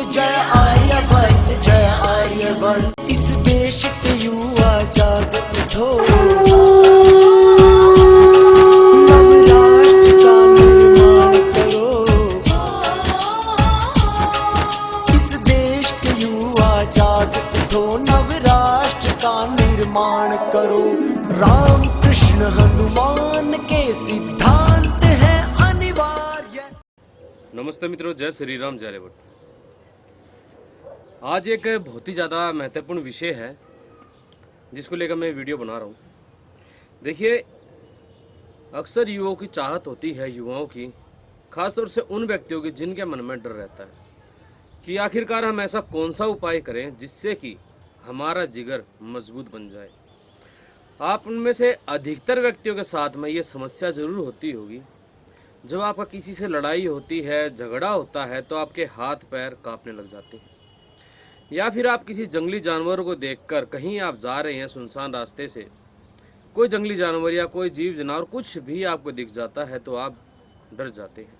जय आर्यवर्त जय आर्यवर्त। इस देश के युवा जाग उठो, नवराष्ट्र का निर्माण करो। इस देश के युवा जाग उठो, नवराष्ट्र का निर्माण करो। राम कृष्ण हनुमान के सिद्धांत है अनिवार्य। नमस्ते मित्रों, जय श्री राम, जय आर्यवर्त। आज एक बहुत ही ज़्यादा महत्वपूर्ण विषय है जिसको लेकर मैं वीडियो बना रहा हूँ। देखिए, अक्सर युवाओं की चाहत होती है, युवाओं की खासतौर से उन व्यक्तियों की जिनके मन में डर रहता है कि आखिरकार हम ऐसा कौन सा उपाय करें जिससे कि हमारा जिगर मजबूत बन जाए। आप उनमें से अधिकतर व्यक्तियों के साथ में ये समस्या ज़रूर होती होगी। जब आपका किसी से लड़ाई होती है, झगड़ा होता है, तो आपके हाथ पैर कांपने लग जाते हैं, या फिर आप किसी जंगली जानवर को देखकर कहीं आप जा रहे हैं सुनसान रास्ते से, कोई जंगली जानवर या कोई जीव जानवर कुछ भी आपको दिख जाता है तो आप डर जाते हैं।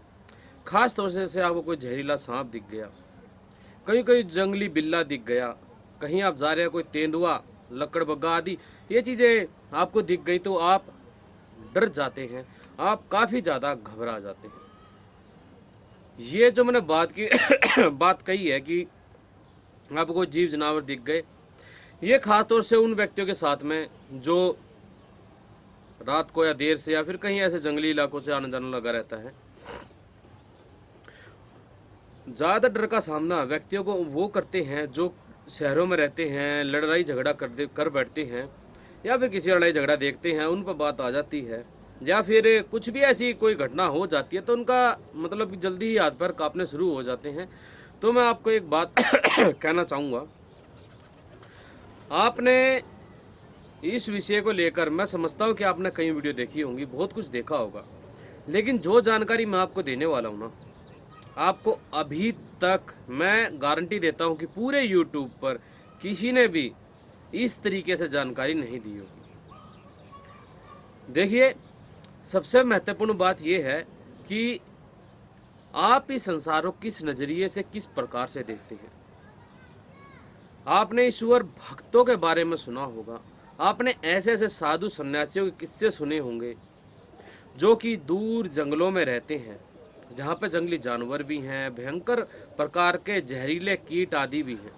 खास तौर से आपको कोई जहरीला सांप दिख गया, कहीं जंगली बिल्ला दिख गया, कहीं आप जा रहे हैं कोई तेंदुआ, लकड़बग्गा आदि ये चीज़ें आपको दिख गई तो आप डर जाते हैं, आप काफ़ी ज़्यादा घबरा जाते हैं। ये जो मैंने बात कही है कि आपको कोई जीव जानवर दिख गए, ये खास तौर से उन व्यक्तियों के साथ में जो रात को या देर से या फिर कहीं ऐसे जंगली इलाकों से आना जाना लगा रहता है। ज़्यादा डर का सामना व्यक्तियों को वो करते हैं जो शहरों में रहते हैं, लड़ाई झगड़ा कर बैठते हैं, या फिर किसी लड़ाई झगड़ा देखते हैं, उन पर बात आ जाती है, या फिर कुछ भी ऐसी कोई घटना हो जाती है तो उनका मतलब जल्दी ही हाथ पैर कांपने शुरू हो जाते हैं। तो मैं आपको एक बात कहना चाहूँगा, आपने इस विषय को लेकर, मैं समझता हूँ कि आपने कई वीडियो देखी होंगी, बहुत कुछ देखा होगा, लेकिन जो जानकारी मैं आपको देने वाला हूँ ना, आपको अभी तक मैं गारंटी देता हूँ कि पूरे YouTube पर किसी ने भी इस तरीके से जानकारी नहीं दी होगी। देखिए, सबसे महत्वपूर्ण बात यह है कि आप इस संसार को किस नज़रिए से, किस प्रकार से देखते हैं। आपने ईश्वर भक्तों के बारे में सुना होगा, आपने ऐसे ऐसे साधु सन्यासियों के किस्से सुने होंगे जो कि दूर जंगलों में रहते हैं, जहाँ पे जंगली जानवर भी हैं, भयंकर प्रकार के जहरीले कीट आदि भी हैं,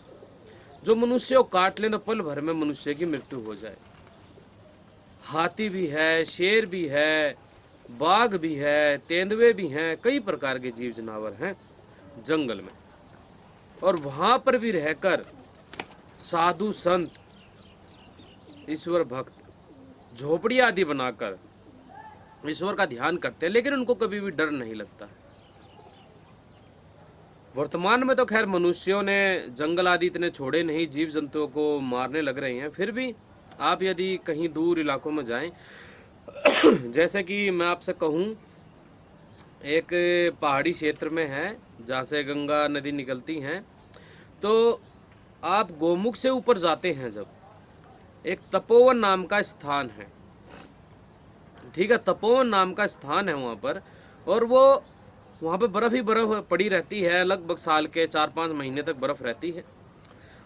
जो मनुष्य को काट लें तो पल भर में मनुष्य की मृत्यु हो जाए। हाथी भी है, शेर भी है, बाघ भी है, तेंदुए भी हैं, कई प्रकार के जीव जानवर हैं जंगल में। और वहाँ पर भी रहकर साधु संत, ईश्वर भक्त झोपड़ी आदि बनाकर ईश्वर का ध्यान करते हैं, लेकिन उनको कभी भी डर नहीं लगता है। वर्तमान में तो खैर मनुष्यों ने जंगल आदि इतने छोड़े नहीं, जीव जंतुओं को मारने लग रहे हैं। फिर भी आप यदि कहीं दूर इलाकों में जाएं, जैसे कि मैं आपसे कहूं, एक पहाड़ी क्षेत्र में है जहाँ से गंगा नदी निकलती हैं, तो आप गोमुख से ऊपर जाते हैं जब, एक तपोवन नाम का स्थान है, ठीक है, तपोवन नाम का स्थान है वहाँ पर, और वो वहाँ पे बर्फ़ ही बर्फ़ पड़ी रहती है, लगभग साल के 4-5 महीने तक बर्फ़ रहती है।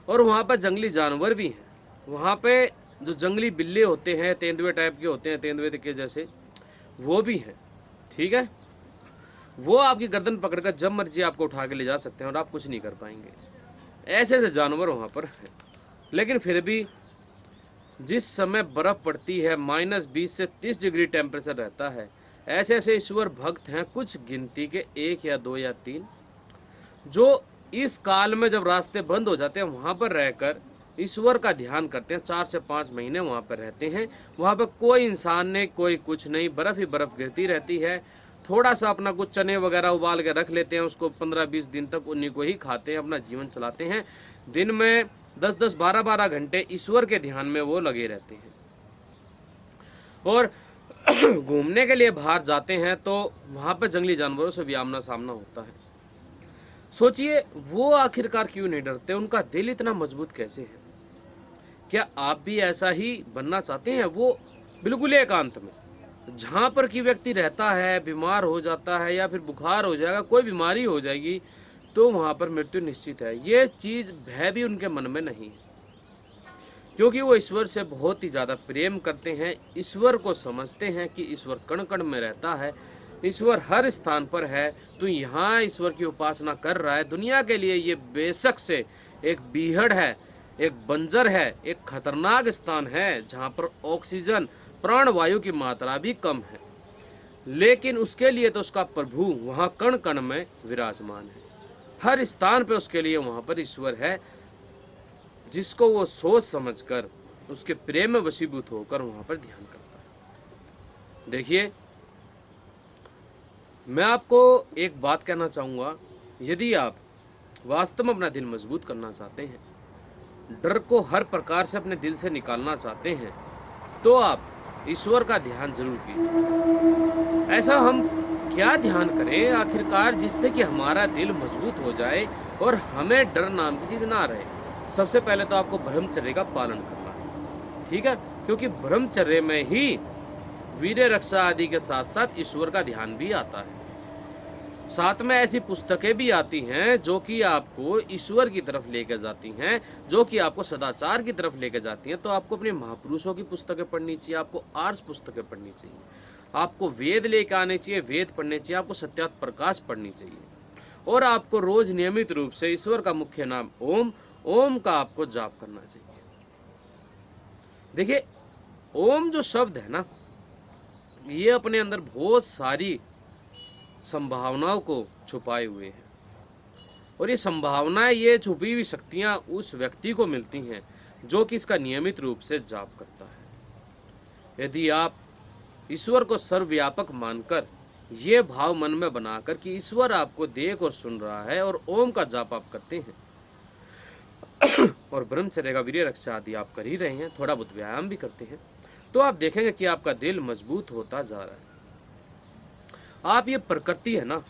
और वहाँ पर जंगली जानवर भी हैं, वहाँ पे जो जंगली बिल्ले होते हैं, तेंदुए टाइप के होते हैं, तेंदुए के जैसे, वो भी हैं, ठीक है। वो आपकी गर्दन पकड़कर जब मर्जी आपको उठा के ले जा सकते हैं और आप कुछ नहीं कर पाएंगे। ऐसे ऐसे जानवर वहाँ पर हैं। लेकिन फिर भी जिस समय बर्फ़ पड़ती है, -20 से 30 डिग्री टेम्परेचर रहता है, ऐसे ऐसे ईश्वर भक्त हैं, कुछ गिनती के 1 या 2 या 3, जो इस काल में जब रास्ते बंद हो जाते हैं वहाँ पर रहकर ईश्वर का ध्यान करते हैं। 4 से 5 महीने वहाँ पर रहते हैं। वहाँ पर कोई इंसान नहीं, कोई कुछ नहीं, बर्फ़ ही बर्फ़ गिरती रहती है। थोड़ा सा अपना कुछ चने वगैरह उबाल के रख लेते हैं, उसको 15-20 दिन तक उन्हीं को ही खाते हैं, अपना जीवन चलाते हैं। दिन में 10-10, 12-12 घंटे ईश्वर के ध्यान में वो लगे रहते हैं। और घूमने के लिए बाहर जाते हैं तो वहाँ पर जंगली जानवरों से भी आमना सामना होता है। सोचिए, वो आखिरकार क्यों नहीं डरते, उनका दिल इतना मजबूत कैसे है क्या आप भी ऐसा ही बनना चाहते हैं? वो बिल्कुल एकांत में, जहाँ पर कि व्यक्ति रहता है, बीमार हो जाता है या फिर बुखार हो जाएगा, कोई बीमारी हो जाएगी, तो वहाँ पर मृत्यु निश्चित है। ये चीज़ भय भी उनके मन में नहीं है, क्योंकि वो ईश्वर से बहुत ही ज़्यादा प्रेम करते हैं, ईश्वर को समझते हैं कि ईश्वर कण कण में रहता है, ईश्वर हर स्थान पर है। तो यहाँ ईश्वर की उपासना कर रहा है। दुनिया के लिए ये बेशक से एक बीहड़ है, एक बंजर है, एक खतरनाक स्थान है, जहाँ पर ऑक्सीजन प्राणवायु की मात्रा भी कम है, लेकिन उसके लिए तो उसका प्रभु वहाँ कण कण में विराजमान है। हर स्थान पे उसके लिए वहाँ पर ईश्वर है, जिसको वो सोच समझकर उसके प्रेम में वशीभूत होकर वहाँ पर ध्यान करता है। देखिए, मैं आपको एक बात कहना चाहूँगा, यदि आप वास्तव में अपना दिल मजबूत करना चाहते हैं, डर को हर प्रकार से अपने दिल से निकालना चाहते हैं, तो आप ईश्वर का ध्यान जरूर कीजिए। ऐसा हम क्या ध्यान करें आखिरकार, जिससे कि हमारा दिल मजबूत हो जाए और हमें डर नाम की चीज़ ना रहे। सबसे पहले तो आपको ब्रह्मचर्य का पालन करना है, ठीक है, क्योंकि ब्रह्मचर्य में ही वीर्य रक्षा आदि के साथ साथ ईश्वर का ध्यान भी आता है। साथ में ऐसी पुस्तकें भी आती हैं जो कि आपको ईश्वर की तरफ लेकर जाती हैं, जो कि आपको सदाचार की तरफ लेकर जाती हैं। तो आपको अपने महापुरुषों की पुस्तकें पढ़नी चाहिए, आपको आर्ष पुस्तकें पढ़नी चाहिए, आपको वेद लेकर आने चाहिए, वेद पढ़ने चाहिए, आपको सत्यार्थ प्रकाश पढ़नी चाहिए, और आपको रोज नियमित रूप से ईश्वर का मुख्य नाम ओम का आपको जाप करना चाहिए। देखिए, ओम जो शब्द है ना, ये अपने अंदर बहुत सारी संभावनाओं को छुपाए हुए हैं, और ये संभावनाएं, ये छुपी हुई शक्तियां उस व्यक्ति को मिलती हैं जो कि इसका नियमित रूप से जाप करता है। यदि आप ईश्वर को सर्वव्यापक मानकर ये भाव मन में बनाकर कि ईश्वर आपको देख और सुन रहा है, और ओम का जाप आप करते हैं और ब्रह्मचर्य का वीर्य रक्षा आदि आप कर ही रहे हैं, थोड़ा बहुत व्यायाम भी करते हैं, तो आप देखेंगे कि आपका दिल मजबूत होता जा रहा है। आप ये प्रकृति है ना,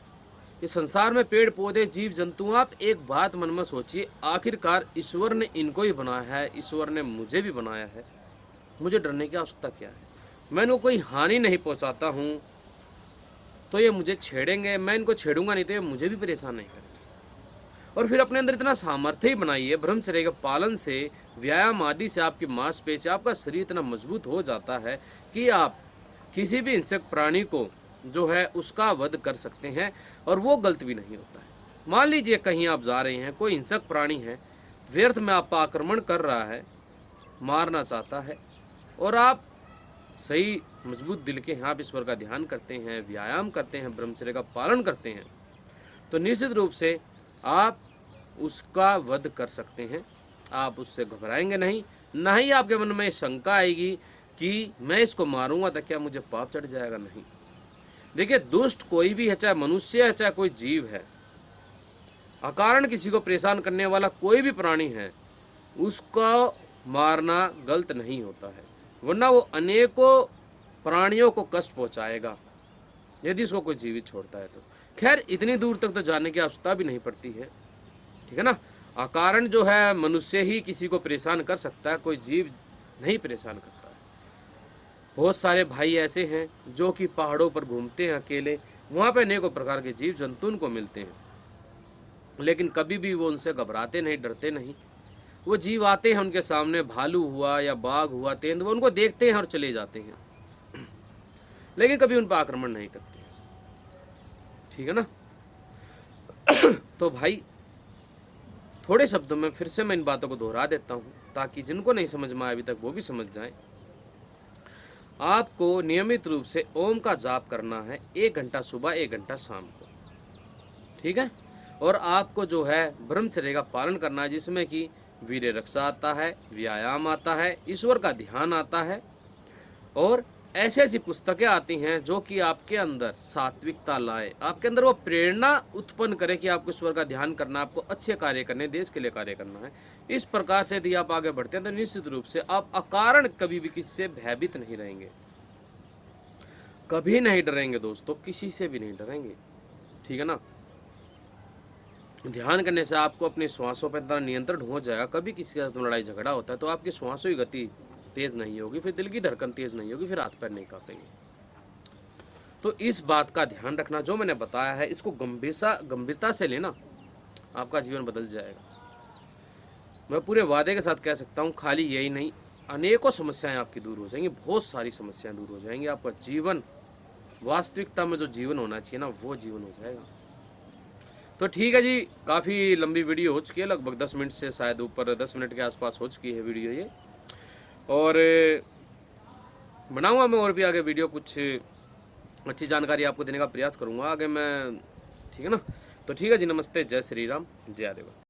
इस संसार में पेड़ पौधे जीव जंतु, आप एक बात मन में सोचिए, आखिरकार ईश्वर ने इनको ही बनाया है, ईश्वर ने मुझे भी बनाया है, मुझे डरने की आवश्यकता क्या है? मैं इनको कोई हानि नहीं पहुंचाता हूं तो ये मुझे छेड़ेंगे, मैं इनको छेड़ूंगा नहीं तो ये मुझे भी परेशान नहीं करेंगे। और फिर अपने अंदर इतना सामर्थ्य ही बनाइए, ब्रह्मचर्य के पालन से, व्यायाम आदि से आपकी मांसपेशी, आपका शरीर इतना मजबूत हो जाता है कि आप किसी भी हिंसक प्राणी को जो है उसका वध कर सकते हैं, और वो गलत भी नहीं होता है। मान लीजिए कहीं आप जा रहे हैं, कोई हिंसक प्राणी है, व्यर्थ में आप आक्रमण कर रहा है, मारना चाहता है, और आप सही मजबूत दिल के हैं, आप ईश्वर का ध्यान करते हैं, व्यायाम करते हैं, ब्रह्मचर्य का पालन करते हैं, तो निश्चित रूप से आप उसका वध कर सकते हैं। आप उससे घबराएंगे नहीं, ना ही आपके मन में शंका आएगी कि मैं इसको मारूंगा तो क्या मुझे पाप चढ़ जाएगा। नहीं, देखिए, दुष्ट कोई भी है, चाहे मनुष्य है चाहे कोई जीव है, अकारण किसी को परेशान करने वाला कोई भी प्राणी है, उसको मारना गलत नहीं होता है, वरना वो अनेकों प्राणियों को कष्ट पहुंचाएगा यदि उसको कोई जीवित छोड़ता है तो। खैर, इतनी दूर तक तो जाने की आवश्यकता भी नहीं पड़ती है, ठीक है ना। अकारण जो है मनुष्य ही किसी को परेशान कर सकता है, कोई जीव नहीं परेशान करता है। बहुत सारे भाई ऐसे हैं जो कि पहाड़ों पर घूमते हैं अकेले, वहाँ पे अनेकों प्रकार के जीव जंतु उनको मिलते हैं, लेकिन कभी भी वो उनसे घबराते नहीं, डरते नहीं। वो जीव आते हैं उनके सामने, भालू हुआ या बाघ हुआ, तेंदुआ, उनको देखते हैं और चले जाते हैं, लेकिन कभी उन पर आक्रमण नहीं करते हैं, ठीक है ना। तो भाई, थोड़े शब्दों में फिर से मैं इन बातों को दोहरा देता हूँ, ताकि जिनको नहीं समझ में आया अभी तक वो भी समझ जाएं। आपको नियमित रूप से ओम का जाप करना है, 1 घंटा सुबह, 1 घंटा शाम को, ठीक है। और आपको जो है ब्रह्मचर्य का पालन करना है, जिसमें कि वीर्य रक्षा आता है, व्यायाम आता है, ईश्वर का ध्यान आता है, और ऐसी ऐसी पुस्तकें आती हैं जो कि आपके अंदर सात्विकता लाए, आपके अंदर वो प्रेरणा उत्पन्न करे कि आपको ईश्वर का ध्यान करना, आपको अच्छे कार्य करने, देश के लिए कार्य करना है। इस प्रकार से यदि आप आगे बढ़ते हैं तो निश्चित रूप से आप अकारण कभी भी किसी से भयभीत नहीं रहेंगे, कभी नहीं डरेंगे दोस्तों, किसी से भी नहीं डरेंगे, ठीक है ना। ध्यान करने से आपको अपने श्वासों पर इतना नियंत्रण हो जाएगा। कभी किसी के साथ लड़ाई झगड़ा होता है तो आपकी श्वासों की गति तेज़ नहीं होगी, फिर दिल की धड़कन तेज़ नहीं होगी, फिर हाथ पैर नहीं कांपेंगे। तो इस बात का ध्यान रखना, जो मैंने बताया है इसको गंभीरता से लेना, आपका जीवन बदल जाएगा। मैं पूरे वादे के साथ कह सकता हूँ, खाली यही नहीं, अनेकों समस्याएं आपकी दूर हो जाएंगी, बहुत सारी समस्याएं दूर हो जाएंगी। आपका जीवन वास्तविकता में जो जीवन होना चाहिए ना, वो जीवन हो जाएगा। तो ठीक है जी, काफ़ी लंबी वीडियो हो चुकी है, लगभग 10 मिनट से शायद ऊपर 10 मिनट के आसपास हो चुकी है वीडियो ये। और बनाऊंगा मैं और भी आगे वीडियो, कुछ अच्छी जानकारी आपको देने का प्रयास करूंगा आगे मैं, ठीक है ना। तो ठीक है जी, नमस्ते, जय श्री राम, जय देवा।